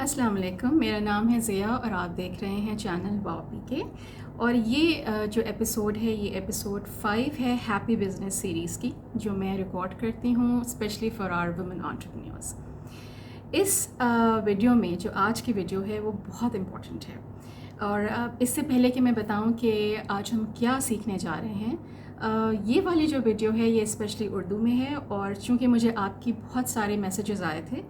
السلام علیکم، میرا نام ہے ضیا اور آپ دیکھ رہے ہیں چینل واپی کے. اور یہ جو ایپیسوڈ ہے یہ ایپیسوڈ 5 ہے ہیپی بزنس سیریز کی، جو میں ریکارڈ کرتی ہوں especially for our women entrepreneurs. اس ویڈیو میں جو آج کی ویڈیو ہے وہ بہت امپورٹنٹ ہے. اور اس سے پہلے کہ میں بتاؤں کہ آج ہم کیا سیکھنے جا رہے ہیں، یہ والی جو ویڈیو ہے یہ اسپیشلی اردو میں ہے. اور چونکہ مجھے آپ کی بہت سارے میسیجز آئے تھے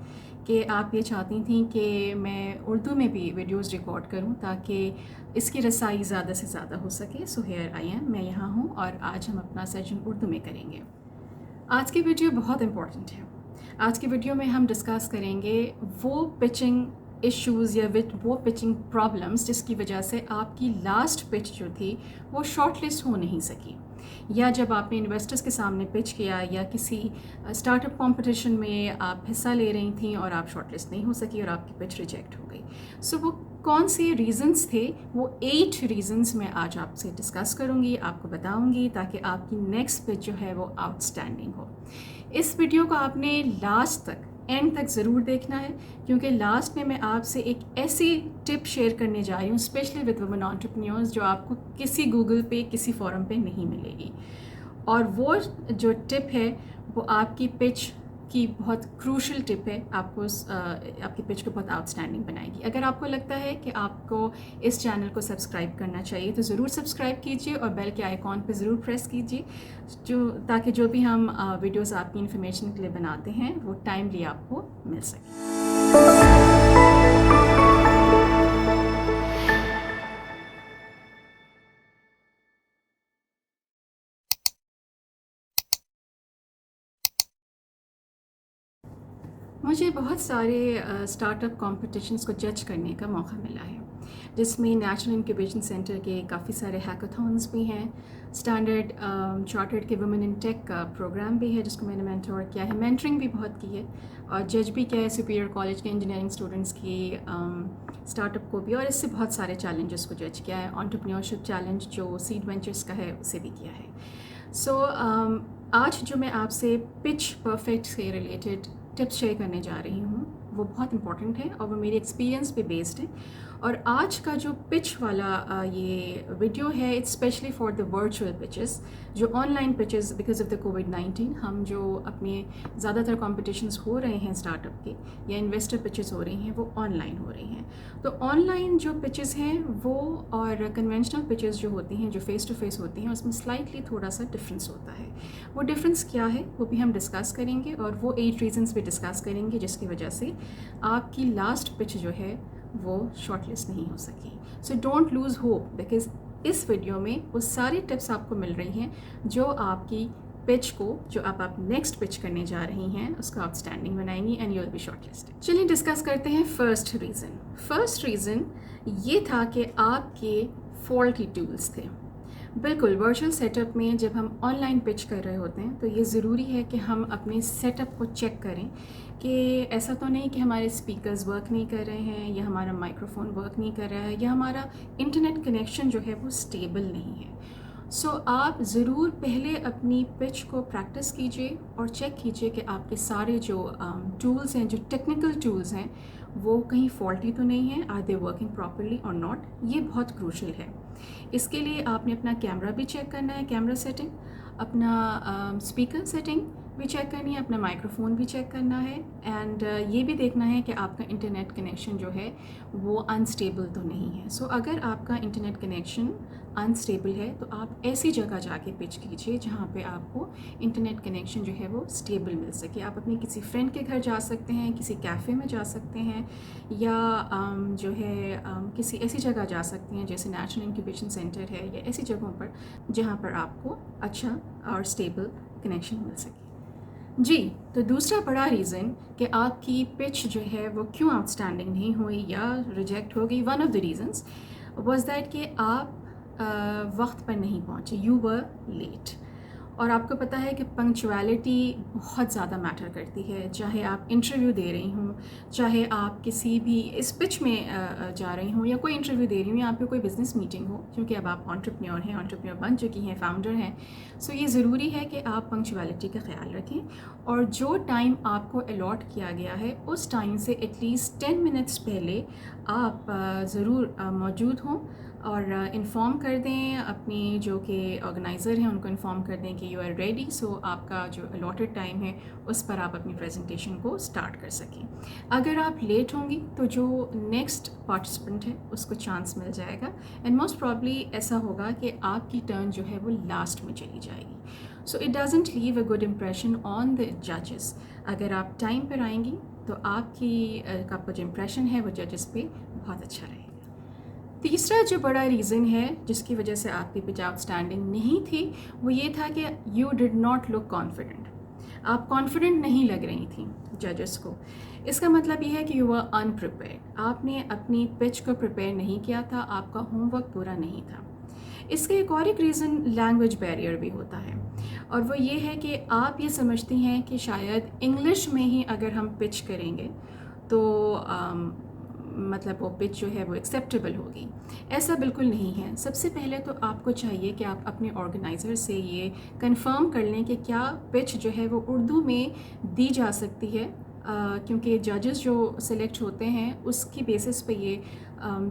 کہ آپ یہ چاہتی تھیں کہ میں اردو میں بھی ویڈیوز ریکارڈ کروں تاکہ اس کی رسائی زیادہ سے زیادہ ہو سکے. سو ہیئر آئی ایم، میں یہاں ہوں اور آج ہم اپنا سیشن اردو میں کریں گے. آج کی ویڈیو بہت امپورٹنٹ ہے. آج کی ویڈیو میں ہم ڈسکس کریں گے وہ پچنگ ایشوز یا وہ پچنگ پرابلمس جس کی وجہ سے آپ کی لاسٹ پچ جو تھی وہ شارٹ لسٹ ہو نہیں سکی، یا جب آپ نے انویسٹرز کے سامنے پچ کیا یا کسی اسٹارٹ اپ کمپٹیشن میں آپ حصہ لے رہی تھیں اور آپ شارٹ لسٹ نہیں ہو سکی اور آپ کی پچ ریجیکٹ ہو گئی. سو وہ کون سے ریزنس تھے؟ وہ 8 ریزنس میں آج آپ سے ڈسکس کروں گی، آپ کو بتاؤں گی تاکہ آپ کی نیکسٹ پچ جو ہے وہ آؤٹ اسٹینڈنگ ہو. اس ویڈیو کو آپ نے لاسٹ تک اینڈ تک ضرور دیکھنا ہے، کیونکہ لاسٹ میں آپ سے ایک ایسی ٹپ شیئر کرنے جا رہی ہوں اسپیشلی وتھ وومن انٹرپرینیورز جو آپ کو کسی گوگل پہ کسی فورم پہ نہیں ملے گی. اور وہ جو ٹپ ہے وہ آپ کی پچ کی بہت کروشل ٹپ ہے، آپ کو آپ کی پچ کو بہت آؤٹ اسٹینڈنگ بنائے گی. اگر آپ کو لگتا ہے کہ آپ کو اس چینل کو سبسکرائب کرنا چاہیے تو ضرور سبسکرائب کیجیے اور بیل کے آئیکن پہ ضرور پریس کیجیے، تاکہ جو بھی ہم ویڈیوز آپ کی انفارمیشن کے لیے بناتے ہیں وہ ٹائملی آپ کو مل سکے. مجھے بہت سارے اسٹارٹ اپ کمپٹیشنس کو جج کرنے کا موقع ملا ہے، جس میں نیشنل انکیوبیشن سینٹر کے کافی سارے ہیکاتھونس بھی ہیں، اسٹینڈرڈ چارٹرڈ کے وومن ان ٹیک کا پروگرام بھی ہے جس کو میں نے مینٹور کیا ہے، مینٹرنگ بھی بہت کی ہے اور جج بھی کیا ہے سپیریئر کالج کے انجینئرنگ اسٹوڈنٹس کی اسٹارٹ اپ کو بھی، اور اس سے بہت سارے چیلنجز کو جج کیا ہے. انٹرپرینیورشپ چیلنج جو سیڈ وینچرس کا ہے اسے بھی کیا ہے. سو آج جو میں آپ سے پچ پرفیکٹ سے ریلیٹڈ ٹپس شیئر کرنے جا رہی ہوں وہ بہت امپورٹنٹ ہے اور وہ میری ایکسپیرینس پہ بیسڈ ہے. اور آج کا جو پچ والا یہ ویڈیو ہے it's specially for the virtual pitches, جو online pitches because of the کووڈ-19 ہم جو اپنے زیادہ تر کمپٹیشنس ہو رہے ہیں اسٹارٹ اپ کے یا انویسٹر پچز ہو رہی ہیں وہ آن لائن ہو رہی ہیں. تو آن لائن جو پچز ہیں وہ اور کنونشنل پچز جو ہوتی ہیں جو فیس ٹو فیس ہوتی ہیں اس میں سلائٹلی تھوڑا سا ڈفرینس ہوتا ہے. وہ ڈفرینس کیا ہے وہ بھی ہم ڈسکس کریں گے اور وہ 8 ریزنس بھی ڈسکس کریں گے جس کی وجہ سے آپ کی لاسٹ پچ جو ہے وہ شارٹ لسٹ نہیں ہو سکی. So don't lose hope, because اس ویڈیو میں وہ ساری ٹپس آپ کو مل رہی ہیں جو آپ کی پچ کو جو آپ نیکسٹ پچ کرنے جا رہی ہیں اس کو آؤٹ اسٹینڈنگ بنائیں گی and you will be shortlisted. چلیے ڈسکس کرتے ہیں فرسٹ ریزن. فرسٹ ریزن یہ تھا کہ آپ کے فالٹی ٹولس تھے. بالکل ورچوئل سیٹ اپ میں جب ہم آن لائن پچ کر رہے ہوتے ہیں تو یہ ضروری ہے کہ ہم اپنے سیٹ اپ کو چیک کریں کہ ایسا تو نہیں کہ ہمارے اسپیکرز ورک نہیں کر رہے ہیں یا ہمارا مائکرو فون ورک نہیں کر رہا ہے یا ہمارا انٹرنیٹ کنیکشن جو ہے وہ اسٹیبل نہیں ہے. سو آپ ضرور پہلے اپنی پچ کو پریکٹس کیجیے اور چیک کیجیے کہ آپ کے سارے جو ٹولز ہیں، جو ٹیکنیکل ٹولز ہیں، وہ کہیں فالٹی تو نہیں ہیں، آر دے ورکنگ پراپرلی اور ناٹ. یہ بہت کروشل ہے. اس کے لیے آپ نے اپنا کیمرہ بھی چیک کرنا ہے، کیمرہ سیٹنگ، اپنا اسپیکر سیٹنگ بھی چیک کرنی ہے، اپنا مائکرو فون بھی چیک کرنا ہے، اینڈ یہ بھی دیکھنا ہے کہ آپ کا انٹرنیٹ کنیکشن جو ہے وہ انسٹیبل تو نہیں ہے. سو اگر آپ کا انٹرنیٹ کنیکشن انسٹیبل ہے تو آپ ایسی جگہ جا کے پچ کیجیے جہاں پہ آپ کو انٹرنیٹ کنیکشن جو ہے وہ اسٹیبل مل سکے. آپ اپنے کسی فرینڈ کے گھر جا سکتے ہیں، کسی کیفے میں جا سکتے ہیں، یا جو ہے کسی ایسی جگہ جا سکتے ہیں جیسے نیشنل انکیوبیشن سینٹر ہے یا ایسی جگہوں پر جہاں پر آپ کو اچھا اور اسٹیبل کنیکشن مل سکے. جی، تو دوسرا بڑا ریزن کہ آپ کی پچ جو ہے وہ کیوں آؤٹ اسٹینڈنگ نہیں ہوئی یا ریجیکٹ ہو گئی، one of the reasons was that کہ آپ وقت پر نہیں پہنچے، یو ور لیٹ. اور آپ کو پتہ ہے کہ پنکچویلٹی بہت زیادہ میٹر کرتی ہے، چاہے آپ انٹرویو دے رہی ہوں، چاہے آپ کسی بھی اس پچ میں جا رہی ہوں، یا کوئی انٹرویو دے رہی ہوں، یا آپ کی کوئی بزنس میٹنگ ہو، کیونکہ اب آپ انٹرپرینیور ہیں، انٹرپرینیور بن چکی ہیں، فاؤنڈر ہیں. سو یہ ضروری ہے کہ آپ پنکچویلٹی کا خیال رکھیں، اور جو ٹائم آپ کو الاٹ کیا گیا ہے اس ٹائم سے ایٹ لیسٹ 10 منٹس پہلے آپ ضرور موجود ہوں، اور انفارم کر دیں اپنی جو کہ آرگنائزر ہیں ان کو انفارم کر دیں کہ یو آر ریڈی، سو آپ کا جو الاٹڈ ٹائم ہے اس پر آپ اپنی پریزنٹیشن کو اسٹارٹ کر سکیں. اگر آپ لیٹ ہوں گی تو جو نیکسٹ پارٹیسپینٹ ہے اس کو چانس مل جائے گا، اینڈ موسٹ پرابلی ایسا ہوگا کہ آپ کی ٹرن جو ہے وہ لاسٹ میں چلی جائے گی. So it doesn't leave a good impression on the ججز. اگر آپ ٹائم پر آئیں گی تو آپ کا جو امپریشن ہے وہ ججز پہ بہت اچھا رہے گا. تیسرا جو بڑا ریزن ہے جس کی وجہ سے آپ کی پچ آؤٹ اسٹینڈنگ نہیں تھی، وہ یہ تھا کہ you did not look confident. آپ کانفیڈنٹ نہیں لگ رہی تھیں ججز کو. اس کا مطلب یہ ہے کہ یو آر انپریپیئرڈ، آپ نے اپنی پچ کو پریپیئر نہیں کیا تھا، آپ کا ہوم ورک پورا نہیں تھا. اس کا ایک ریزن لینگویج بیریئر بھی ہوتا ہے، اور وہ یہ ہے کہ آپ یہ سمجھتی ہیں کہ شاید انگلش میں ہی اگر ہم پچ کریں گے تو مطلب وہ پچ جو ہے وہ ایکسیپٹیبل ہوگی. ایسا بالکل نہیں ہے. سب سے پہلے تو آپ کو چاہیے کہ آپ اپنے آرگنائزر سے یہ کنفرم کر لیں کہ کیا پچ جو ہے وہ اردو میں دی جا سکتی ہے، کیونکہ ججز جو سلیکٹ ہوتے ہیں اس کی بیسس پہ یہ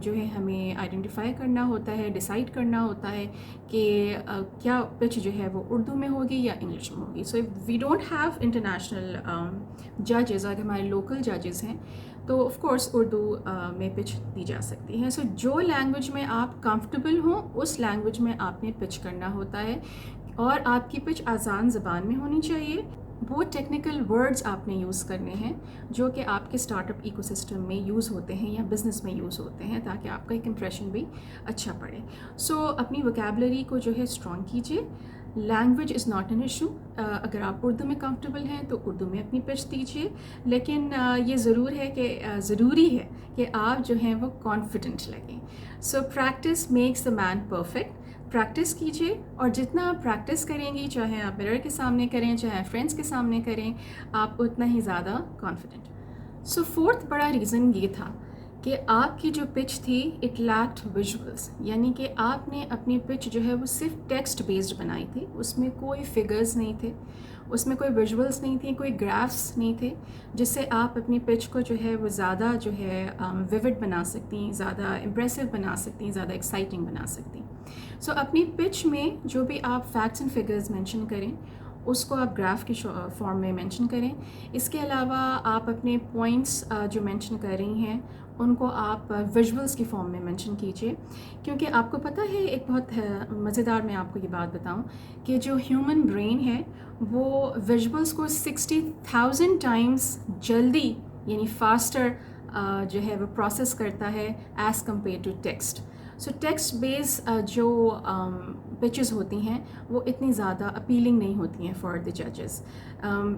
جو ہے ہمیں آئیڈینٹیفائی کرنا ہوتا ہے، ڈیسائیڈ کرنا ہوتا ہے کہ کیا پچ جو ہے وہ اردو میں ہوگی یا انگلش میں ہوگی. سو وی ڈونٹ ہیو انٹرنیشنل ججز، اگر ہمارے لوکل ججز ہیں تو آف کورس اردو میں پچ دی جا سکتی ہے. سو جو لینگویج میں آپ کمفرٹیبل ہوں اس لینگویج میں آپ نے پچ کرنا ہوتا ہے، اور آپ کی پچ آسان زبان میں ہونی چاہیے. وہ ٹیکنیکل ورڈز آپ نے یوز کرنے ہیں جو کہ آپ کے اسٹارٹ اپ ایکو سسٹم میں یوز ہوتے ہیں یا بزنس میں یوز ہوتے ہیں، تاکہ آپ کا ایک امپریشن بھی اچھا پڑے. سو اپنی ووکیبلری کو جو ہے اسٹرانگ کیجیے. Language is not an issue. اگر آپ اردو میں کمفرٹیبل ہیں تو اردو میں اپنی پچ دیجیے، لیکن یہ ضروری ہے کہ آپ جو ہیں وہ کانفیڈنٹ لگیں. So practice makes the man perfect. Practice کیجیے، اور جتنا آپ پریکٹس کریں گی، چاہے آپ مرر کے سامنے کریں چاہے فرینڈس کے سامنے کریں، آپ اتنا ہی زیادہ کانفیڈنٹ. سو فورتھ بڑا ریزن یہ تھا کہ آپ کی جو پچ تھی اٹ لیکڈ ویژولس، یعنی کہ آپ نے اپنی پچ جو ہے وہ صرف ٹیکسٹ بیسڈ بنائی تھی. اس میں کوئی فگرز نہیں تھے، اس میں کوئی ویژولس نہیں تھیں، کوئی گرافس نہیں تھے جس سے آپ اپنی پچ کو جو ہے وہ زیادہ جو ہے ویوڈ بنا سکتی، زیادہ امپریسو بنا سکتی، زیادہ ایکسائٹنگ بنا سکتی. سو اپنی پچ میں جو بھی آپ فیکٹس اینڈ فگرز مینشن کریں اس کو آپ گراف کی فارم میں مینشن کریں. اس کے علاوہ آپ اپنے پوائنٹس جو مینشن کر رہی ہیں ان کو آپ ویژولس کی فارم میں مینشن کیجیے، کیونکہ آپ کو پتہ ہے ایک بہت مزیدار میں آپ کو یہ بات بتاؤں کہ جو ہیومن برین ہے وہ ویژولس کو 60,000 ٹائمز جلدی یعنی فاسٹر جو ہے وہ پروسیس کرتا ہے as compare to text. So text base جو پچز ہوتی ہیں وہ اتنی زیادہ اپیلنگ نہیں ہوتی ہیں فار دی ججز.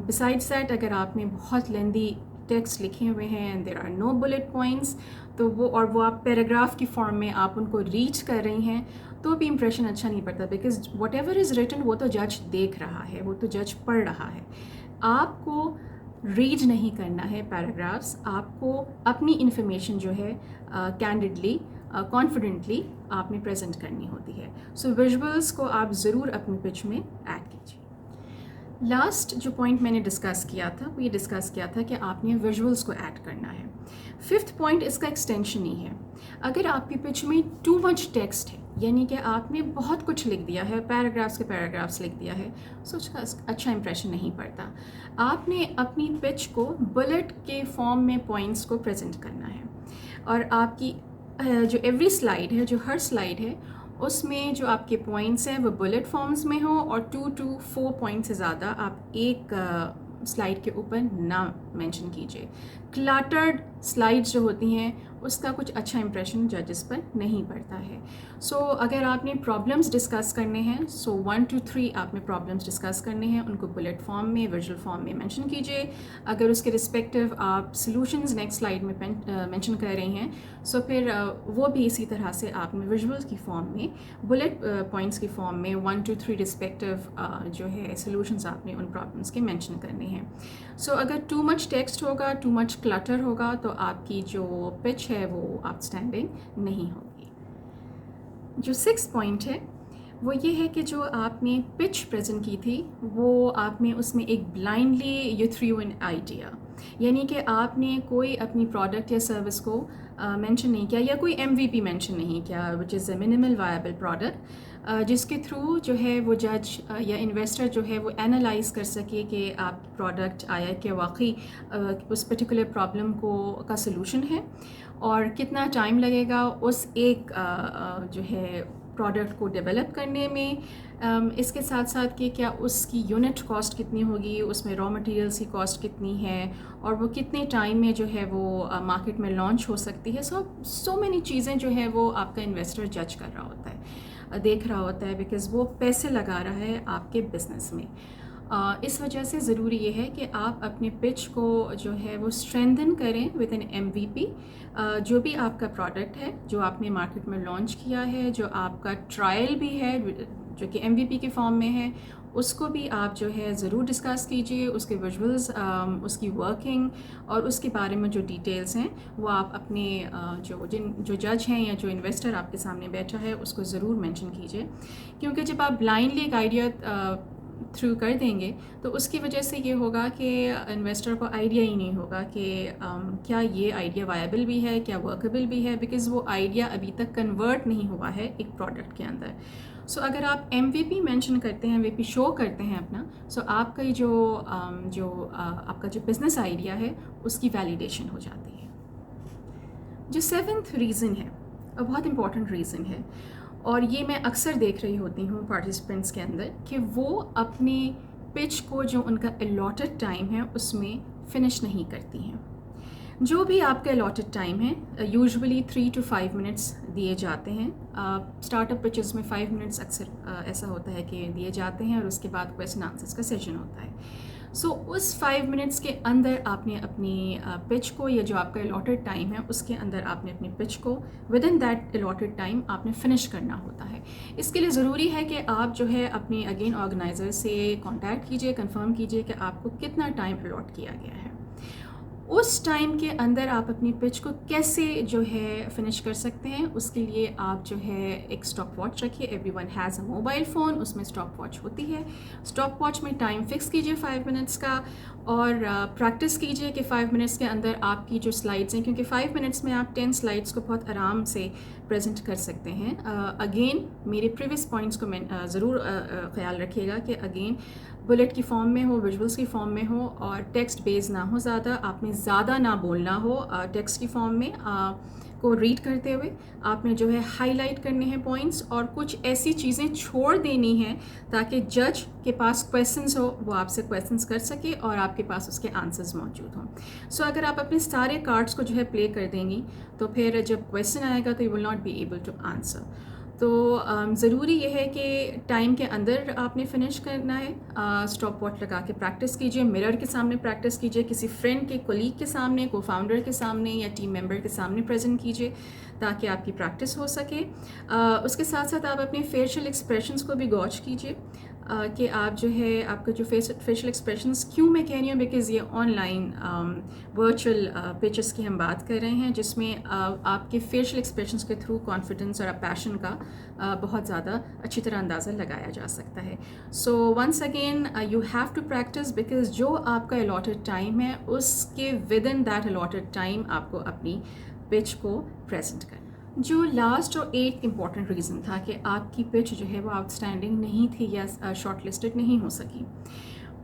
بسائڈس دیٹ اگر آپ نے بہت لیندی ٹیکسٹ لکھے ہوئے ہیں and there are no bullet points تو وہ آپ پیراگراف کی فارم میں آپ ان کو ریڈ کر رہی ہیں تو بھی امپریشن اچھا نہیں پڑتا، because what ever is written وہ تو جج دیکھ رہا ہے، وہ تو جج پڑھ رہا ہے. آپ کو ریڈ نہیں کرنا ہے پیراگرافس، آپ کو اپنی انفارمیشن جو ہے کینڈڈلی کانفیڈنٹلی آپ نے پریزنٹ کرنی ہوتی ہے. سو ویژولس کو آپ ضرور اپنی پچ میں ایڈ کیجیے. لاسٹ جو پوائنٹ میں نے ڈسکس کیا تھا وہ یہ ڈسکس کیا تھا کہ آپ نے ویژولس کو ایڈ کرنا ہے. ففتھ پوائنٹ اس کا ایکسٹینشن ہی ہے. اگر آپ کی پچ میں ٹو مچ ٹیکسٹ ہے، یعنی کہ آپ نے بہت کچھ لکھ دیا ہے، پیراگرافس کے پیراگرافس لکھ دیا ہے، سو اس کا اچھا امپریشن نہیں پڑتا. آپ نے اپنی پچ کو بلٹ کے فارم میں پوائنٹس کو پریزنٹ کرنا ہے، اور آپ کی جو ایوری سلائیڈ ہے، جو ہر سلائیڈ ہے اس میں جو آپ کے پوائنٹس ہیں وہ بلٹ فارمز میں ہوں، اور 2 to 4 پوائنٹ سے زیادہ آپ ایک سلائیڈ کے اوپر نہ مینشن کیجیے. کلاٹرڈ سلائیڈز جو ہوتی ہیں اس کا کچھ اچھا امپریشن ججز پر نہیں پڑتا ہے. سو اگر آپ نے پرابلمس ڈسکس کرنے ہیں، سو 1 to 3 آپ نے پرابلمس ڈسکس کرنے ہیں، ان کو بلٹ فارم میں، ویژول فارم میں مینشن کیجیے. اگر اس کے رسپیکٹیو آپ سلوشنز نیکسٹ سلائیڈ میں مینشن کر رہی ہیں، سو پھر وہ بھی اسی طرح سے آپ نے ویژولس کی فارم میں، بلٹ پوائنٹس کی فارم میں 1 to 3 رسپیکٹیو جو ہے سلوشنز آپ نے ان پرابلمس کے مینشن کرنے ہیں. سو اگر ٹو مچ ٹیکسٹ ہوگا، ٹو مچ کلٹر ہوگا، تو آپ کی جو پچ ہے وہ آؤٹ اسٹینڈنگ نہیں ہوگی. جو 6 پوائنٹ ہے وہ یہ ہے کہ جو آپ نے پچ پریزنٹ کی تھی وہ آپ نے اس میں ایک blindly you threw an idea, یعنی کہ آپ نے کوئی اپنی پروڈکٹ یا سروس کو مینشن نہیں کیا، یا کوئی ایم وی پی مینشن نہیں کیا وچ از اے منیمل وائبل پروڈکٹ، جس کے تھرو جو ہے وہ جج یا انویسٹر جو ہے وہ اینالائز کر سکے کہ آپ پروڈکٹ آیا کہ واقعی اس پرٹیکولر پرابلم کا سلوشن ہے، اور کتنا ٹائم لگے گا اس ایک جو ہے پروڈکٹ کو ڈیولپ کرنے میں. اس کے ساتھ ساتھ کہ کیا اس کی یونٹ کاسٹ کتنی ہوگی، اس میں را مٹیریلس کی کاسٹ کتنی ہے، اور وہ کتنے ٹائم میں جو ہے وہ مارکیٹ میں لانچ ہو سکتی ہے. سو مینی چیزیں جو ہے وہ آپ کا انویسٹر جج کر رہا ہوتا ہے، دیکھ رہا ہوتا ہے، بیکاز وہ پیسے لگا رہا ہے آپ کے بزنس میں. اس وجہ سے ضروری یہ ہے کہ آپ اپنے پچ کو جو ہے وہ اسٹرینتھن کریں ود این ایم وی پی. جو بھی آپ کا پروڈکٹ ہے جو آپ نے مارکیٹ میں لانچ کیا ہے، جو آپ کا ٹرائل بھی ہے جو کہ ایم وی پی کے فارم میں ہے، اس کو بھی آپ جو ہے ضرور ڈسکس کیجئے. اس کے ویژولز، اس کی ورکنگ اور اس کے بارے میں جو ڈیٹیلز ہیں وہ آپ اپنے جو جج ہیں یا جو انویسٹر آپ کے سامنے بیٹھا ہے اس کو ضرور مینشن کیجئے. کیونکہ جب آپ بلائنڈلی ایک آئیڈیا تھرو کر دیں گے تو اس کی وجہ سے یہ ہوگا کہ انویسٹر کو آئیڈیا ہی نہیں ہوگا کہ کیا یہ آئیڈیا وائبل بھی ہے، کیا ورکبل بھی ہے، بیکاز وہ آئیڈیا ابھی تک کنورٹ نہیں ہوا ہے ایک پروڈکٹ کے اندر. سو اگر آپ ایم وی پی مینشن کرتے ہیں، وی پی شو کرتے ہیں اپنا، سو آپ کا آپ کا جو بزنس آئیڈیا ہے اس کی ویلیڈیشن ہو جاتی ہے. جو 7th ریزن ہے، اور بہت امپورٹنٹ ریزن ہے، اور یہ میں اکثر دیکھ رہی ہوتی ہوں پارٹیسپینٹس کے اندر، کہ وہ اپنے پچ کو جو ان کا الاٹڈ ٹائم ہے اس میں فنش نہیں کرتی ہیں. جو بھی آپ کا الاٹڈ ٹائم ہے، یوزولی 3 to 5 منٹس دیے جاتے ہیں. اسٹارٹ اپ پچز میں 5 منٹس اکثر ایسا ہوتا ہے کہ دیے جاتے ہیں، اور اس کے بعد کویسچن آنسرس کا سیشن ہوتا ہے. سو اس 5 منٹس کے اندر آپ نے اپنی پچ کو، یا جو آپ کا الاٹڈ ٹائم ہے اس کے اندر آپ نے اپنی پچ کو with in that allotted time آپ نے فنش کرنا ہوتا ہے. اس کے لیے ضروری ہے کہ آپ جو ہے اپنے اگین آرگنائزر سے کانٹیکٹ کیجئے، کنفرم کیجئے کہ آپ کو کتنا ٹائم الاٹ کیا گیا ہے. اس ٹائم کے اندر آپ اپنی پچ کو کیسے جو ہے فنش کر سکتے ہیں، اس کے لیے آپ جو ہے ایک اسٹاپ واچ رکھیے. Everyone has a mobile phone, اس میں اسٹاپ واچ ہوتی ہے. اسٹاپ واچ میں ٹائم فکس کیجیے 5 منٹس کا، اور پریکٹس کیجیے کہ 5 منٹس کے اندر آپ کی جو سلائڈس ہیں، کیونکہ 5 منٹس میں آپ 10 سلائڈس کو بہت آرام سے پریزنٹ کر سکتے ہیں. اگین میرے پریویس پوائنٹس کو ضرور خیال رکھیے گا کہ اگین بلٹ کی فارم میں ہو، ویژولس کی فارم میں ہو، اور ٹیکسٹ بیس نہ ہو زیادہ. آپ نے زیادہ نہ بولنا ہو. ٹیکسٹ کی فارم میں کو ریڈ کرتے ہوئے آپ نے جو ہے ہائی لائٹ کرنے ہیں پوائنٹس، اور کچھ ایسی چیزیں چھوڑ دینی ہیں تاکہ جج کے پاس کویسچنس ہو، وہ آپ سے کویسچنس کر سکے اور آپ کے پاس اس کے آنسرز موجود ہوں. سو اگر آپ اپنے سارے کارڈس کو جو ہے پلے کر دیں گی تو پھر جب کویسچن آئے گا تو you will not be able to answer. تو ضروری یہ ہے کہ ٹائم کے اندر آپ نے فنش کرنا ہے. اسٹاپ واچ لگا کے پریکٹس کیجیے، مرر کے سامنے پریکٹس کیجیے، کسی فرینڈ کے کولیگ کے سامنے، کو فاؤنڈر کے سامنے، یا ٹیم ممبر کے سامنے پریزنٹ کیجیے تاکہ آپ کی پریکٹس ہو سکے. اس کے ساتھ ساتھ آپ اپنے فیشیل ایکسپریشنس کو بھی گوچ کیجیے کہ آپ جو ہے آپ کا جو فیشیل ایکسپریشنس، کیوں میں کہہ رہی ہوں، بیکاز یہ آن لائن ورچوئل پچز کی ہم بات کر رہے ہیں، جس میں آپ کے فیشیل ایکسپریشنس کے تھرو کانفیڈنس اور پیشن کا بہت زیادہ اچھی طرح اندازہ لگایا جا سکتا ہے. So once again you have to practice, because جو آپ کا الاٹڈ ٹائم ہے اس کے within that allotted time آپ کو اپنی پچ کو پریزنٹ کرنا. جو لاسٹ اور 8 امپورٹنٹ ریزن تھا کہ آپ کی پچ جو ہے وہ آؤٹ اسٹینڈنگ نہیں تھی یا شارٹ لسٹڈ نہیں ہو سکی،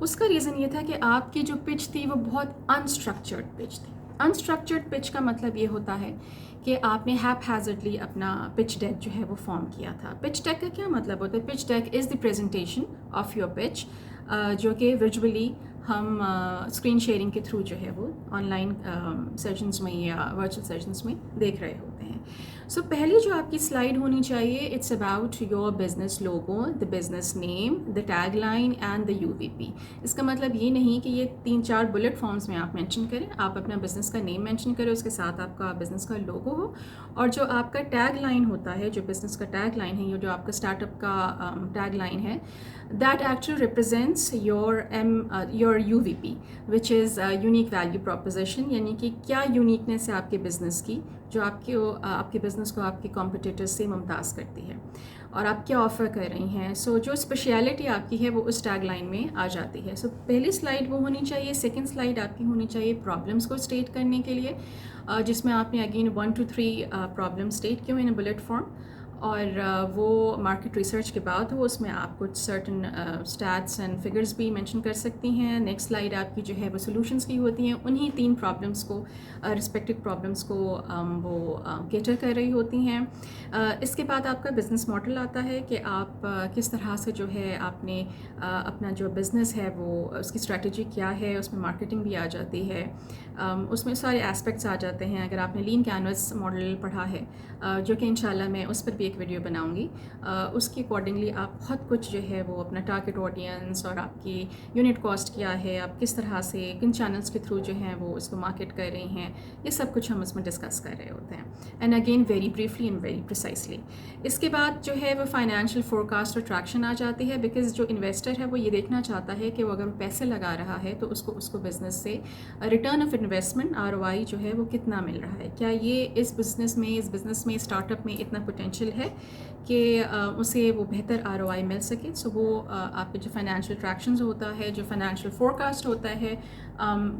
اس کا ریزن یہ تھا کہ آپ کی جو پچ تھی وہ بہت انسٹرکچرڈ پچ تھی. انسٹرکچرڈ پچ کا مطلب یہ ہوتا ہے کہ آپ نے ہیپ ہیزرڈلی اپنا پچ ڈیک جو ہے وہ فارم کیا تھا. پچ ڈیک کا کیا مطلب ہوتا ہے؟ Pitch deck is the presentation of your pitch, جو کہ ویژولی ہم اسکرین شیئرنگ کے تھرو جو ہے وہ آن لائن سیشنز میں یا ورچوئل سیشنز میں دیکھ رہے ہوتے ہیں. سو پہلی جو آپ کی سلائڈ ہونی چاہیے, it's about your business logo, the business name, the tag line and the UVP. اس کا مطلب یہ نہیں کہ یہ 3-4 بلٹ فارمز میں آپ مینشن کریں. آپ اپنا بزنس کا نیم مینشن کریں, اس کے ساتھ آپ کا بزنس کا لوگو ہو, اور جو آپ کا ٹیگ لائن ہوتا ہے, جو بزنس کا ٹیگ لائن ہے, جو آپ کا اسٹارٹ اپ کا ٹیگ لائن ہے, that actually represents your UVP, which is unique value proposition. یعنی کہ کیا یونیکنیس ہے آپ کے بزنس کی جو آپ کے بزنس کو آپ کے کمپٹیٹر سے ممتاز کرتی ہے, اور آپ کیا آفر کر رہی ہیں. سو جو اسپیشلٹی آپ کی ہے وہ اس ٹیگ لائن میں آ جاتی ہے. سو پہلی سلائڈ وہ ہونی چاہیے. سیکنڈ سلائڈ آپ کی ہونی چاہیے پرابلمس کو اسٹیٹ کرنے کے لیے, جس میں آپ نے اگین 1 to 3 پرابلم اسٹیٹ کیے ہوئے ان بلٹ فارم, اور وہ مارکیٹ ریسرچ کے بعد ہو. اس میں آپ کچھ سرٹن اسٹیٹس اینڈ فگرز بھی مینشن کر سکتی ہیں. نیکسٹ سلائڈ آپ کی جو ہے وہ سولوشنس کی ہوتی ہیں. انہی 3 پرابلمس کو, رسپیکٹو پرابلمس کو وہ کیٹر کر رہی ہوتی ہیں. اس کے بعد آپ کا بزنس ماڈل آتا ہے کہ آپ کس طرح سے جو ہے آپ نے اپنا جو بزنس ہے وہ اس کی اسٹریٹجی کیا ہے. اس میں مارکیٹنگ بھی آ جاتی ہے, اس میں سارے ایسپیکٹس آ جاتے ہیں. اگر آپ نے لین کینوس ماڈل پڑھا ہے, جو کہ انشاءاللہ میں اس پر بھی ایک ویڈیو بناؤں گی, اس کے اکارڈنگلی آپ بہت کچھ جو ہے وہ اپنا ٹارگیٹ آڈینس اور آپ کی یونٹ کاسٹ کیا ہے, آپ کس طرح سے کن چینلس کے تھرو جو ہیں وہ اس کو مارکیٹ کر رہی ہیں, یہ سب کچھ ہم اس میں ڈسکس کر رہے ہوتے ہیں. And again very briefly and very precisely. اس کے بعد جو ہے وہ فائنینشیل فورکاسٹ اور ٹریکشن آ جاتی ہے, بیکاز جو انویسٹر ہے وہ یہ دیکھنا چاہتا ہے کہ وہ اگر پیسے لگا رہا ہے تو اس کو بزنس سے ریٹرن آف انویسٹمنٹ ROI جو ہے وہ کتنا مل رہا ہے. کیا یہ اس بزنس میں اسٹارٹ اپ میں اتنا پوٹینشیل ہے کہ اسے وہ بہتر ROI مل سکے. سو وہ آپ کے جو فائنینشیل ٹریکشنز ہوتا ہے, جو فائنینشیل فورکاسٹ ہوتا ہے,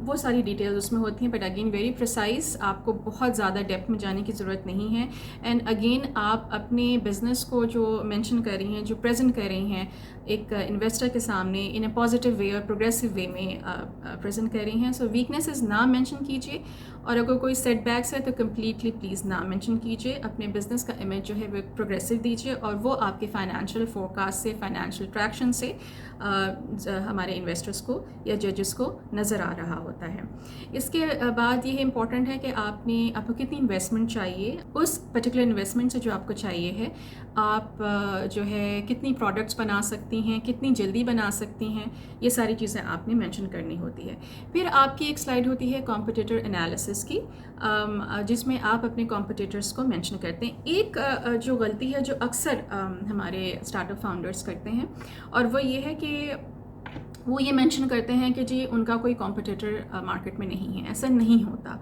وہ ساری ڈیٹیلز اس میں ہوتی ہیں. بٹ اگین ویری پریسائز, آپ کو بہت زیادہ ڈیپتھ میں جانے کی ضرورت نہیں ہے. اینڈ اگین آپ اپنے بزنس کو جو مینشن کر رہی ہیں, جو پریزنٹ کر رہی ہیں ایک انویسٹر کے سامنے ان اے پازیٹیو وے اور پروگریسو وے میں پریزنٹ کر رہی ہیں. سو ویکنیسز نہ مینشن کیجیے, اور اگر کوئی سیٹ بیکس ہے تو کمپلیٹلی پلیز نہ مینشن کیجیے. اپنے بزنس کا امیج جو ہے وہ پروگریسو دیجیے, اور وہ آپ کے فائنینشیل فورکاسٹ سے, فائنینشیل ٹریکشن سے ہمارے انویسٹرس کو یا ججز کو نظر آ رہا ہوتا ہے. اس کے بعد یہ امپورٹنٹ ہے کہ آپ کو کتنی انویسٹمنٹ چاہیے. اس پرٹیکولر انویسٹمنٹ سے جو آپ کو چاہیے ہے, آپ جو ہے کتنی پروڈکٹس بنا سکتی ہیں, کتنی جلدی بنا سکتی ہیں, یہ ساری چیزیں آپ نے مینشن کرنی ہوتی ہے. پھر آپ کی ایک سلائڈ ہوتی ہے کمپٹیٹر انالیسس کی, جس میں آپ اپنے کمپٹیٹرس کو مینشن کرتے ہیں. ایک جو غلطی ہے جو اکثر ہمارے اسٹارٹ اپ فاؤنڈرس کرتے ہیں, اور وہ یہ ہے کہ وہ یہ مینشن کرتے ہیں کہ جی ان کا کوئی کمپٹیٹر مارکیٹ میں نہیں ہے. ایسا نہیں ہوتا.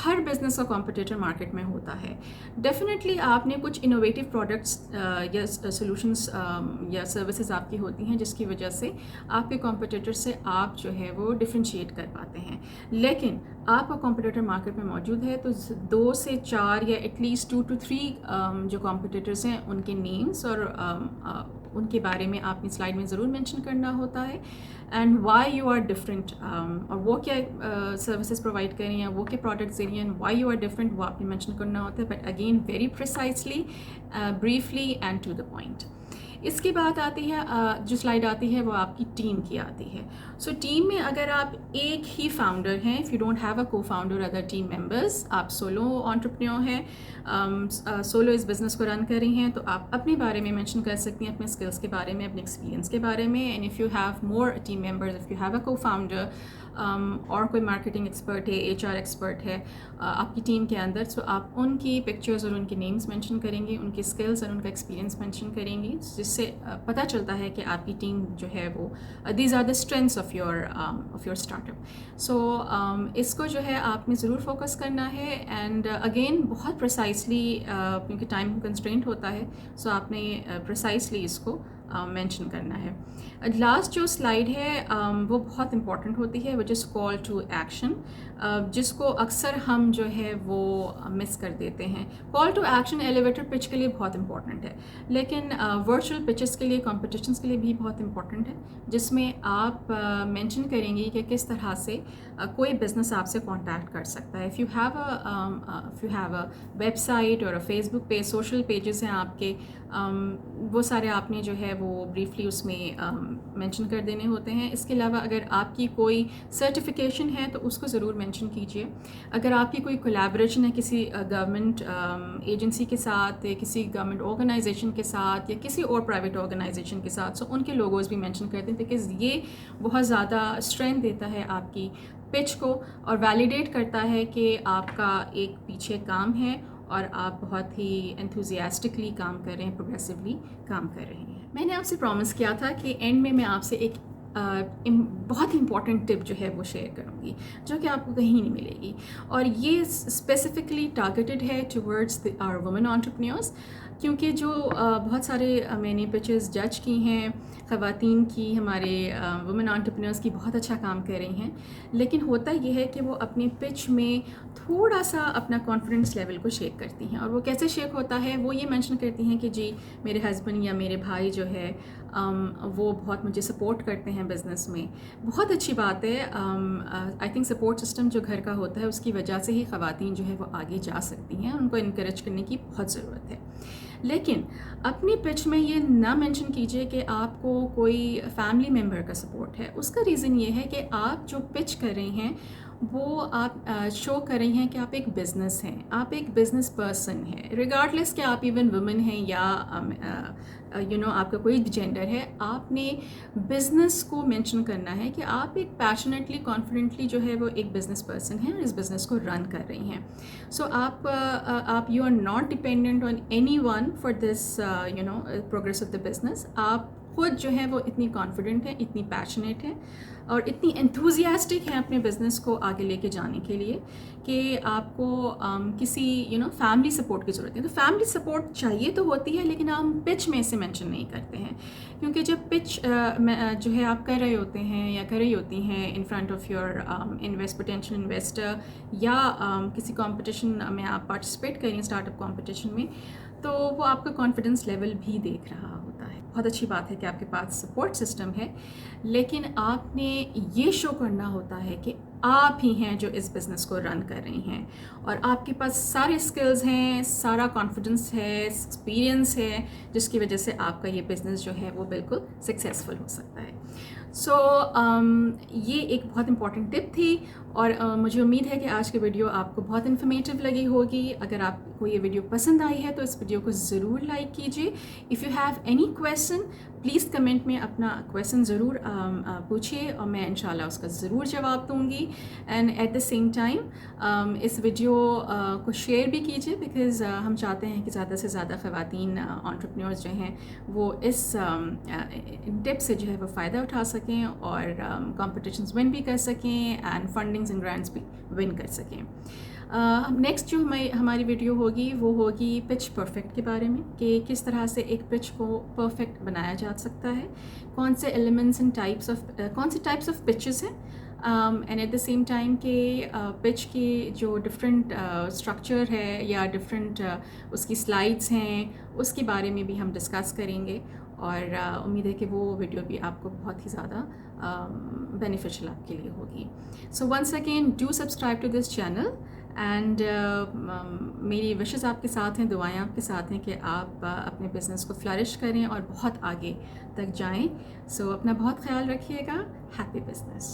ہر بزنس کا کمپٹیٹر مارکیٹ میں ہوتا ہے. ڈیفینیٹلی آپ نے کچھ انوویٹیو پروڈکٹس یا سولوشنس یا سروسز آپ کی ہوتی ہیں جس کی وجہ سے آپ کے کمپٹیٹر سے آپ جو ہے وہ ڈفرینشیٹ کر پاتے ہیں. لیکن آپ کا کمپٹیٹر مارکیٹ میں موجود ہے تو 2 سے 4 یا ایٹ لیسٹ 2 to 3 جو کمپٹیٹرس ہیں ان کے نیمس اور ان کے بارے میں آپ نے سلائڈ میں ضرور مینشن کرنا ہوتا ہے. And why you are different, اور وہ کیا سروسز پرووائڈ کر رہی ہیں, وہ کیا پروڈکٹس دے رہی ہیں, وائی یو آر ڈفرینٹ, وہ آپ نے مینشن کرنا ہوتا ہے. But again very precisely, briefly and to the point. اس کے بعد آتی ہے جو سلائڈ آتی ہے وہ آپ کی ٹیم کی آتی ہے. سو ٹیم میں اگر آپ ایک ہی فاؤنڈر ہیں, if you don't have a کو فاؤنڈر ادر ٹیم ممبرس, آپ سولو انٹرپرینیور ہیں, سولو اس بزنس کو رن کر رہی ہیں, تو آپ اپنے بارے میں مینشن کر سکتی ہیں, اپنے اسکلس کے بارے میں, اپنے ایکسپیرینس کے بارے میں. And if you have more team members, if you have اے کو فاؤنڈر اور کوئی مارکیٹنگ ایکسپرٹ ہے, HR ایکسپرٹ ہے آپ کی ٹیم کے اندر, سو آپ ان کی پکچرز اور ان کے نیمز مینشن کریں گی, ان کی اسکلس اور ان کا ایکسپیرینس مینشن کریں گی, جس سے پتہ چلتا ہے کہ آپ کی ٹیم جو ہے وہ these are the strengths of your startup. So اس کو جو ہے آپ نے ضرور فوکس کرنا ہے. اینڈ اگین بہت پریسائزلی, کیونکہ ٹائم کنسٹرینٹ ہوتا ہے, سو آپ نے پریسائزلی اس کو مینشن کرنا ہے. لاسٹ جو سلائڈ ہے وہ بہت امپورٹنٹ ہوتی ہے, وچ از کال ٹو ایکشن, جس کو اکثر ہم جو ہے وہ مس کر دیتے ہیں. Call to action elevator pitch کے لیے بہت امپورٹنٹ ہے, لیکن ورچوئل پچز کے لیے, کمپٹیشنس کے لیے بھی بہت امپورٹنٹ ہے, جس میں آپ مینشن کریں گی کہ کس طرح سے کوئی بزنس آپ سے کانٹیکٹ کر سکتا ہے. If you have a website اور فیس بک پہ سوشل پیجز ہیں آپ کے, وہ سارے آپ نے جو ہے وہ بریفلی اس میں مینشن کر دینے ہوتے ہیں. اس کے علاوہ اگر آپ کی کوئی سرٹیفیکیشن ہے تو اس کو ضرور مینشن کیجیے. اگر آپ کی کوئی کولیبریشن ہے کسی گورنمنٹ ایجنسی کے ساتھ، کسی گورنمنٹ آرگنائزیشن کے ساتھ یا کسی اور پرائیویٹ آرگنائزیشن کے ساتھ، سو ان کے لوگوز بھی مینشن کر دیں، بیکاز یہ بہت زیادہ اسٹرینتھ دیتا ہے آپ کی پچ کو اور ویلیڈیٹ کرتا ہے کہ آپ کا ایک پیچھے کام ہے اور آپ بہت ہی انتھوزیاسٹکلی کام کر رہے ہیں، پروگریسولی کام کر رہے ہیں. میں نے آپ سے پرومس کیا تھا کہ اینڈ میں آپ سے ایک بہت امپورٹنٹ ٹپ جو ہے وہ شیئر کروں گی، جو کہ آپ کو کہیں نہیں ملے گی، اور یہ اسپیسیفکلی ٹارگیٹڈ ہے ٹورڈز آور وومن انٹرپرینیورس، کیونکہ جو بہت سارے میں نے پچز جج کی ہیں خواتین کی، ہمارے وومن انٹرپرینیورس کی بہت اچھا کام کر رہی ہیں، لیکن ہوتا یہ ہے کہ وہ اپنی پچ میں تھوڑا سا اپنا کانفیڈنس لیول کو شیک کرتی ہیں. اور وہ کیسے شیک ہوتا ہے؟ وہ یہ مینشن کرتی ہیں کہ جی میرے ہسبینڈ یا میرے بھائی جو ہے وہ بہت مجھے سپورٹ کرتے ہیں بزنس میں. بہت اچھی بات ہے. آئی تھنک سپورٹ سسٹم جو گھر کا ہوتا ہے اس کی وجہ سے ہی خواتین جو ہے وہ آگے جا سکتی ہیں، ان کو انکریج کرنے کی بہت ضرورت ہے. لیکن اپنی پچ میں یہ نہ مینشن کیجیے کہ آپ کو کوئی فیملی ممبر کا سپورٹ ہے. اس کا ریزن یہ ہے کہ آپ جو پچ کر رہی ہیں وہ آپ شو کر رہی ہیں کہ آپ ایک بزنس ہیں، آپ ایک بزنس پرسن ہیں، ریگارڈلیس کہ آپ ایون وومن ہیں یا آپ کا کوئی جینڈر ہے. آپ نے بزنس کو مینشن کرنا ہے کہ آپ ایک پیشنیٹلی کانفیڈنٹلی جو ہے وہ ایک بزنس پرسن ہیں اور اس بزنس کو رن کر رہی ہیں. سو آپ you are not dependent on any one for this progress of the business. آپ خود جو ہے وہ اتنی کانفیڈنٹ ہیں، اتنی پیشنیٹ ہیں اور اتنی انتھوزیاسٹک ہیں اپنے بزنس کو آگے لے کے جانے کے لیے کہ آپ کو کسی فیملی سپورٹ کی ضرورت ہے. تو فیملی سپورٹ چاہیے تو ہوتی ہے، لیکن ہم پچ میں اسے مینشن نہیں کرتے ہیں، کیونکہ جب پچ جو ہے آپ کر رہے ہوتے ہیں یا کر رہی ہوتی ہیں in front of your potential investor یا کسی کمپٹیشن میں آپ پارٹیسپیٹ کریں اسٹارٹ اپ کمپٹیشن میں، تو وہ آپ کا کانفیڈنس لیول بھی دیکھ رہا ہوتا ہے. بہت اچھی بات ہے کہ آپ کے پاس سپورٹ سسٹم ہے، لیکن آپ نے یہ شو کرنا ہوتا ہے کہ آپ ہی ہیں جو اس بزنس کو رن کر رہی ہیں اور آپ کے پاس سارے اسکلز ہیں، سارا کانفیڈنس ہے، ایکسپیرئنس ہے، جس کی وجہ سے آپ کا یہ بزنس جو ہے وہ بالکل سکسیزفل ہو سکتا ہے. سو یہ ایک بہت امپورٹنٹ ٹپ تھی اور مجھے امید ہے کہ آج کی ویڈیو آپ کو بہت انفارمیٹیو لگی ہوگی. اگر آپ کو یہ ویڈیو پسند آئی ہے تو اس ویڈیو کو ضرور لائک کیجیے. If you have any question please comment میں اپنا کویسچن ضرور پوچھیے اور میں انشاءاللہ اس کا ضرور جواب دوں گی. And at the same time اس ویڈیو کو شیئر بھی کیجیے، بیکاز ہم چاہتے ہیں کہ زیادہ سے زیادہ خواتین انٹرپرینورز جو ہیں وہ اس ٹپ سے جو ہے وہ فائدہ اٹھا سکیں اور کمپٹیشنز ون بھی کر سکیں اینڈ فنڈنگز اینڈ گرانٹس بھی ون کر سکیں. نیکسٹ جو ہماری ویڈیو ہوگی وہ ہوگی پچ پرفیکٹ کے بارے میں، کہ کس طرح سے ایک پچ کو پرفیکٹ بنایا جا سکتا ہے، کون سے ایلیمنٹس اینڈ کون سے ٹائپس آف پچز ہیں، and at the same time کہ پچ کی جو ڈفرینٹ اسٹرکچر ہے یا ڈفرینٹ اس کی سلائڈس ہیں اس کے بارے میں بھی ہم ڈسکس کریں گے. اور امید ہے کہ وہ ویڈیو بھی آپ کو بہت ہی زیادہ بینیفیشل آپ کے لیے ہوگی. So once again do subscribe to this channel and میری وشز آپ کے ساتھ ہیں، دعائیں آپ کے ساتھ ہیں کہ آپ اپنے بزنس کو فلرش کریں اور بہت آگے تک جائیں. سو اپنا بہت خیال رکھیے گا. Happy business.